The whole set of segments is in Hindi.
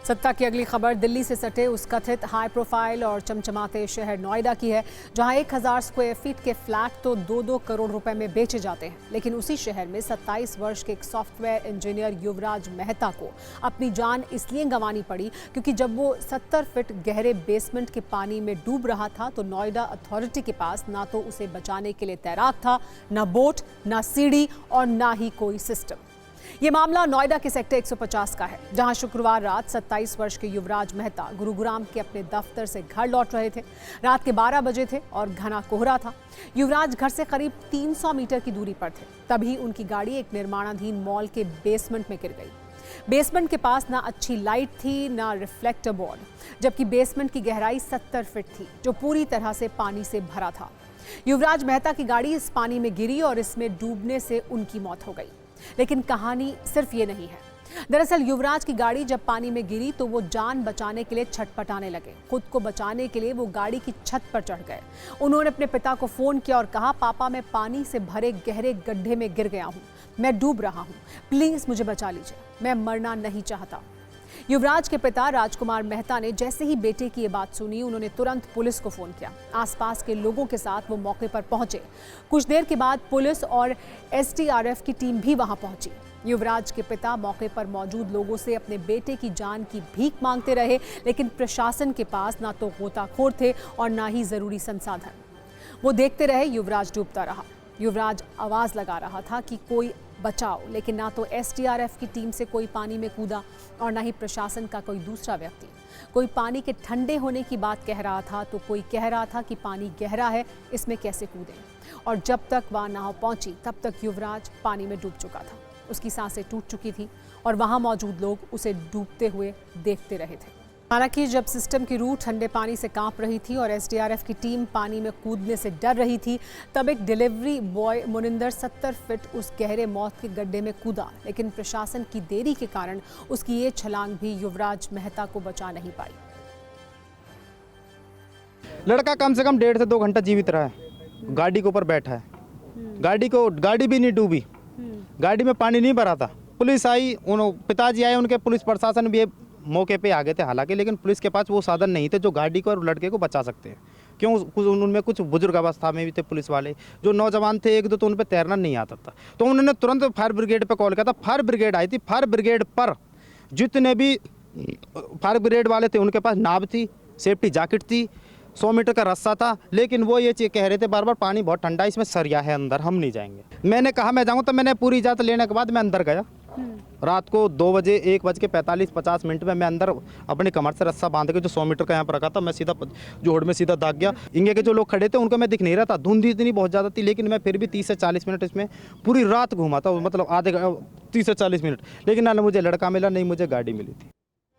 सत्ता की अगली खबर दिल्ली से सटे उस कथित हाई प्रोफाइल और चमचमाते शहर नोएडा की है, जहां 1000 स्क्वायर फीट के फ्लैट तो 2-2 करोड़ रुपए में बेचे जाते हैं। लेकिन उसी शहर में 27 वर्ष के एक सॉफ्टवेयर इंजीनियर युवराज मेहता को अपनी जान इसलिए गंवानी पड़ी क्योंकि जब वो 70 फीट गहरे बेसमेंट के पानी में डूब रहा था तो नोएडा अथॉरिटी के पास ना तो उसे बचाने के लिए तैराक था, ना बोट, ना सीढ़ी और ना ही कोई सिस्टम। ये मामला नोएडा के सेक्टर 150 का है, जहां शुक्रवार रात 27 वर्ष के युवराज मेहता गुरुग्राम के अपने दफ्तर से घर लौट रहे थे। रात के 12 बजे थे और घना कोहरा था। युवराज घर से करीब 300 मीटर की दूरी पर थे, तभी उनकी गाड़ी एक निर्माणाधीन मॉल के बेसमेंट में गिर गई। बेसमेंट के पास ना अच्छी लाइट थी, ना रिफ्लेक्टर बोर्ड, जबकि बेसमेंट की गहराई 70 फीट थी, जो पूरी तरह से पानी से भरा था। युवराज मेहता की गाड़ी इस पानी में गिरी और इसमें डूबने से उनकी मौत हो गई। लेकिन कहानी सिर्फ ये नहीं है। दरअसल युवराज की गाड़ी जब पानी में गिरी तो वो जान बचाने के लिए छटपटाने लगे। खुद को बचाने के लिए वो गाड़ी की छत पर चढ़ गए। उन्होंने अपने पिता को फोन किया और कहा, पापा मैं पानी से भरे गहरे गड्ढे में गिर गया हूँ, मैं डूब रहा हूँ, प्लीज मुझे बचा लीजिए, मैं मरना नहीं चाहता। युवराज के पिता राजकुमार मेहता ने जैसे ही बेटे की ये बात सुनी, उन्होंने तुरंत पुलिस को फोन किया। आसपास के लोगों के साथ वो मौके पर पहुंचे। कुछ देर के बाद पुलिस और एसडीआरएफ की टीम भी वहां पहुंची। युवराज के पिता मौके पर मौजूद लोगों से अपने बेटे की जान की भीख मांगते रहे, लेकिन प्रशासन के पास ना तो गोताखोर थे और ना ही जरूरी संसाधन। वो देखते रहे, युवराज डूबता रहा। युवराज आवाज लगा रहा था कि कोई बचाओ, लेकिन ना तो एसडीआरएफ की टीम से कोई पानी में कूदा और ना ही प्रशासन का कोई दूसरा व्यक्ति। कोई पानी के ठंडे होने की बात कह रहा था तो कोई कह रहा था कि पानी गहरा है, इसमें कैसे कूदें। और जब तक वह नाव पहुंची तब तक युवराज पानी में डूब चुका था। उसकी सांसें टूट चुकी थी और वहां मौजूद लोग उसे डूबते हुए देखते रहे थे। हालांकि जब सिस्टम की रूह ठंडे पानी से कांप रही थी और एसडीआरएफ की टीम पानी में कूदने से डर रही थी, तब एक डिलीवरी बॉय मुनिंदर 70 फीट उस गहरे मौत के गड्ढे में कूदा। लेकिन प्रशासन की देरी के कारण उसकी ये छलांग भी युवराज मेहता को बचा नहीं पाई। लड़का कम से कम 1.5 से 2 घंटा जीवित रहा है, गाड़ी के ऊपर बैठा है। गाड़ी भी नहीं डूबी, गाड़ी में पानी नहीं भरा था। पुलिस आई, पिताजी आए, उनके पुलिस प्रशासन भी मौके पे आ गए थे हालांकि, लेकिन पुलिस के पास वो साधन नहीं थे जो गाड़ी को और लड़के को बचा सकते हैं। क्यों? उनमें कुछ बुजुर्ग अवस्था में भी थे पुलिस वाले, जो नौजवान थे एक दो, तो उन पर तैरना नहीं आता था। तो उन्होंने तुरंत फायर ब्रिगेड पे कॉल किया था। फायर ब्रिगेड आई थी। फायर ब्रिगेड पर जितने भी फायर ब्रिगेड वाले थे उनके पास नाव थी, सेफ्टी जैकेट थी, 100 मीटर का रास्ता था। लेकिन वो ये चीज़ कह रहे थे बार बार, पानी बहुत ठंडा, इसमें सरिया है अंदर, हम नहीं जाएंगे। मैंने कहा मैं जाऊँगा, तो मैंने पूरी इजाज़त लेने के बाद मैं अंदर गया। रात को 2 बजे 1:45-50 मिनट में मैं अंदर अपने कमर से रस्सा बांध के जो 100 मीटर का यहाँ पर रखा था, मैं सीधा जोड़ में सीधा दाग गया। इंगे के जो लोग खड़े थे उनको मैं दिख नहीं रहा था, धुंध इतनी बहुत ज़्यादा थी। लेकिन मैं फिर भी 30 से 40 मिनट इसमें पूरी रात घूमा था, मतलब 30 से 40 मिनट। लेकिन ना मुझे लड़का मिला, नहीं मुझे गाड़ी मिली थी।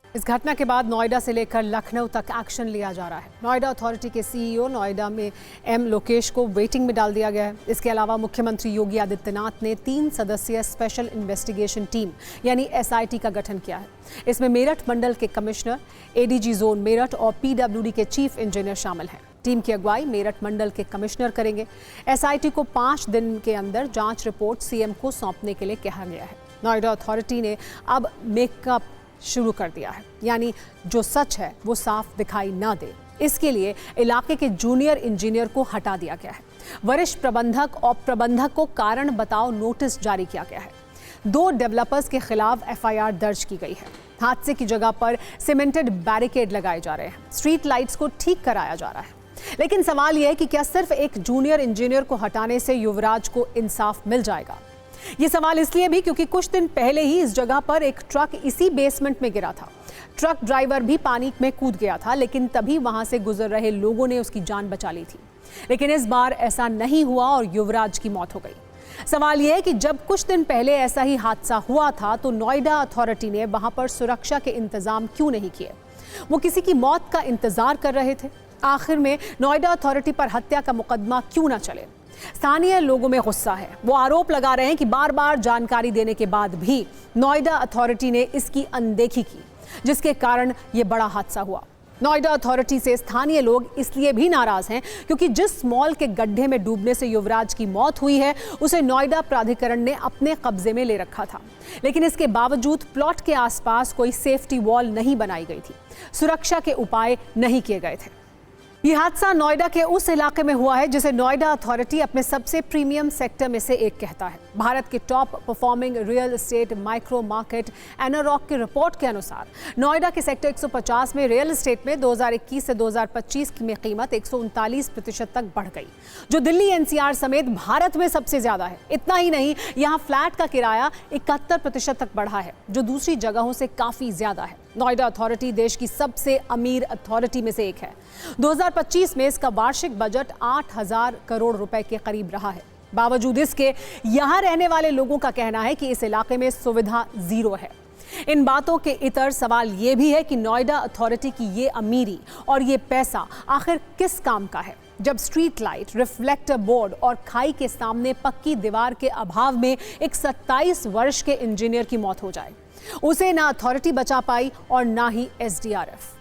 इस घटना के बाद नोएडा से लेकर लखनऊ तक एक्शन लिया जा रहा है। नोएडा अथॉरिटी के सीईओ नोएडा में एम लोकेश को वेटिंग में डाल दिया गया है। इसके अलावा मुख्यमंत्री योगी आदित्यनाथ ने 3 सदस्यीय स्पेशल इन्वेस्टिगेशन टीम यानी एसआईटी का गठन किया है। इसमें मेरठ मंडल के कमिश्नर, एडीजी जोन मेरठ और पीडब्ल्यूडी के चीफ इंजीनियर शामिल हैं। टीम की अगुवाई मेरठ मंडल के कमिश्नर करेंगे। एसआईटी को 5 दिन के अंदर जांच रिपोर्ट सीएम को सौंपने के लिए कहा गया है। नोएडा अथॉरिटी ने अब मेकअप शुरू कर दिया है, यानी जो सच है वो साफ दिखाई ना दे, इसके लिए इलाके के जूनियर इंजीनियर को हटा दिया गया है। वरिष्ठ प्रबंधक और प्रबंधक को कारण बताओ नोटिस जारी किया गया है। 2 डेवलपर्स के खिलाफ एफआईआर दर्ज की गई है। हादसे की जगह पर सीमेंटेड बैरिकेड लगाए जा रहे हैं, स्ट्रीट लाइट्स को ठीक कराया जा रहा है। लेकिन सवाल यह है कि क्या सिर्फ एक जूनियर इंजीनियर को हटाने से युवराज को इंसाफ मिल जाएगा? ये सवाल इसलिए भी क्योंकि कुछ दिन पहले ही इस जगह पर एक ट्रक इसी बेसमेंट में गिरा था। ट्रक ड्राइवर भी पानी में कूद गया था, लेकिन तभी वहां से गुजर रहे लोगों ने उसकी जान बचा ली थी। लेकिन इस बार ऐसा नहीं हुआ और युवराज की मौत हो गई। सवाल यह है कि जब कुछ दिन पहले ऐसा ही हादसा हुआ था तो नोएडा अथॉरिटी ने वहां पर सुरक्षा के इंतजाम क्यों नहीं किए? वो किसी की मौत का इंतजार कर रहे थे? आखिर में नोएडा अथॉरिटी पर हत्या का मुकदमा क्यों ना चले? स्थानीय लोगों में गुस्सा है। वो आरोप लगा रहे हैं कि बार बार जानकारी देने के बाद भी नोएडा अथॉरिटी ने इसकी अनदेखी की, जिसके कारण ये बड़ा हादसा हुआ। नोएडा अथॉरिटी से स्थानीय लोग इसलिए भी नाराज हैं क्योंकि जिस मॉल के गड्ढे में डूबने से युवराज की मौत हुई है उसे नोएडा प्राधिकरण ने अपने कब्जे में ले रखा था, लेकिन इसके बावजूद प्लॉट के आसपास कोई सेफ्टी वॉल नहीं बनाई गई थी, सुरक्षा के उपाय नहीं किए गए थे। ये हादसा नोएडा के उस इलाके में हुआ है जिसे नोएडा अथॉरिटी अपने सबसे प्रीमियम सेक्टर में से एक कहता है। भारत के top performing real estate micro market Anarock की रिपोर्ट के अनुसार नोएडा के सेक्टर 150 में रियल एस्टेट में 2021 से 2025 में कीमत 139% तक बढ़ गई, जो दिल्ली एनसीआर समेत भारत में सबसे ज्यादा है। इतना ही नहीं, यहाँ फ्लैट का किराया 71% तक बढ़ा है, जो दूसरी जगहों से काफी ज्यादा है। नोएडा अथॉरिटी देश की सबसे अमीर अथॉरिटी में से एक है। 2025 में इसका वार्षिक बजट 8,000 करोड़ रुपए के करीब रहा है। बावजूद इसके यहां रहने वाले लोगों का कहना है कि इस इलाके में सुविधा जीरो है। इन बातों के इतर सवाल ये भी है कि नोएडा अथॉरिटी की ये अमीरी और ये पैसा आखिर किस काम का है, जब स्ट्रीट लाइट, रिफ्लेक्टर बोर्ड और खाई के सामने पक्की दीवार के अभाव में एक 27 वर्ष के इंजीनियर की मौत हो जाए। उसे ना अथॉरिटी बचा पाई और ना ही एसडीआरएफ।